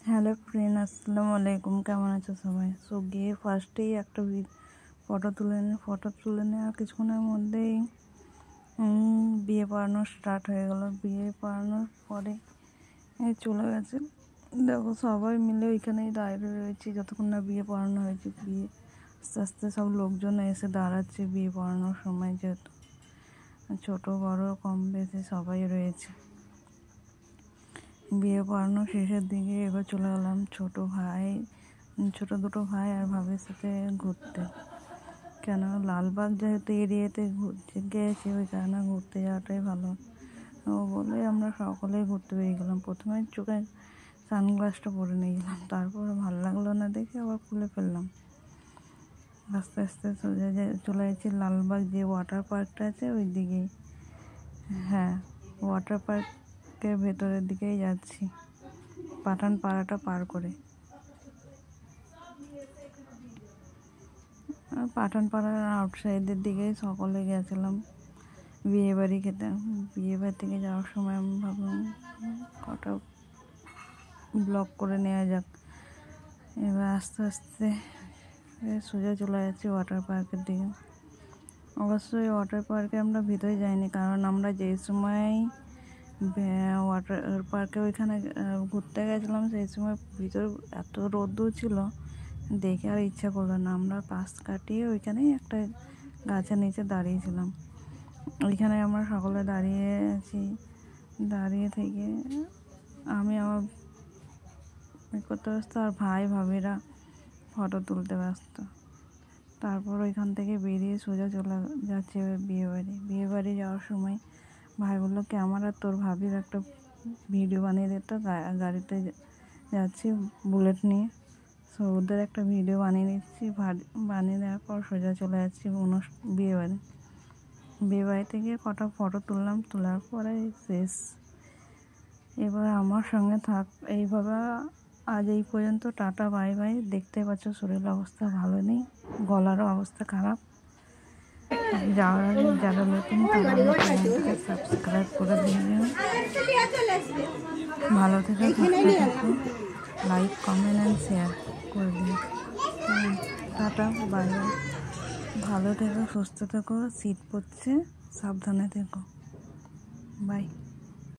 Hello friend, আসসালামু আলাইকুম। কেমন আছো সবাই? সো গিয়ে ফার্স্টেই একটা ফটো তুলে নিয়ে আর কিছুক্ষণের মধ্যেই বিয়ে পড়ানো স্টার্ট হয়ে গেল। বিয়ে পড়ানোর পরে চলে গেছে। দেখো সবাই মিলে ওইখানেই দাঁড়িয়ে রয়েছি যতক্ষণ না বিয়ে পড়ানো হয়েছে। বিয়ে আস্তে আস্তে সব লোকজন এসে দাঁড়াচ্ছে বিয়ে পড়ানোর সময়, যেহেতু ছোটো বড় কম বেশি সবাই রয়েছে। বিয়ে পড়ানো শেষের দিকে এবার চলে গেলাম ছোট দুটো ভাই আর ভাবির সাথে ঘুরতে। কেন, লালবাগ যেহেতু এরিয়াতে ঘুরতে গিয়েছি, ওই কারণে ঘুরতে যাওয়াটাই ভালো। ও বলে আমরা সকলেই ঘুরতে বেরিয়ে গেলাম। প্রথমে চোখে সানগ্লাসটা পরে নিয়ে গেলাম, তারপর ভালো লাগলো না দেখে আবার খুলে ফেললাম। আস্তে আস্তে চলে যাচ্ছি লালবাগ যে ওয়াটার পার্কটা আছে ওই দিকেই। হ্যাঁ, ওয়াটার পার্কের ভেতরের দিকেই যাচ্ছি, পাঠান পাড়াটা পার করে। পাঠান পাড়ার আউটসাইডের দিকেই সকলে গেছিলাম বিয়ে বাড়ি খেতে। বিয়ে বাড়ি থেকে যাওয়ার সময় আমি ভাবলাম কটা ব্লগ করে নেওয়া যাক। এবার আস্তে আস্তে সোজা চলে যাচ্ছি ওয়াটার পার্কের দিকে। অবশ্যই ওয়াটার পার্কে আমরা ভিতরে যাইনি, কারণ আমরা যেই সময় ওয়াটার পার্কে ওইখানে ঘুরতে গেছিলাম সেই সময় ভিতরে এত রোদ্দুর ছিল, দেখে আর ইচ্ছা করলো না। আমরা পাশ কাটিয়ে ওইখানেই একটা গাছের নিচে দাঁড়িয়েছিলাম। ওইখানে আমরা সকলে দাঁড়িয়ে আছি। দাঁড়িয়ে থেকে আমি আমার করতে ব্যস্ত, আর ভাই ভাবিরা ফটো তুলতে ব্যস্ত। তারপর ওইখান থেকে বেরিয়ে সোজা চলে যাচ্ছে বিয়ে বাড়ি যাওয়ার সময় ভাই বললো ক্যামেরা তোর ভাবির একটা ভিডিও বানিয়ে দিত। গাড়িতে যাচ্ছি বুলেট নিয়ে, সো ওদের একটা ভিডিও বানিয়ে নিচ্ছি। বানিয়ে দেওয়ার পর সোজা চলে যাচ্ছি বিয়ে বাড়ি থেকে কটা ফটো তুললাম, তোলার পরে শেষ। এবার আমার সঙ্গে থাক। এইভাবে আজ এই পর্যন্ত, টাটা বাই বাই। দেখতে পাচ্ছ শরীরের অবস্থা ভালো নেই, গলারও অবস্থা খারাপ। যারা নতুন তারা সাবস্ক্রাইব করে দিও। ভালো থেকে সুস্থ থাকো, লাইক কমেন্ট অ্যান্ড শেয়ার করে দিও। Tata bye bye. ভালো থেকো, সুস্থ থেকো, শীত পড়ছে, সাবধানে থেকো, বাই।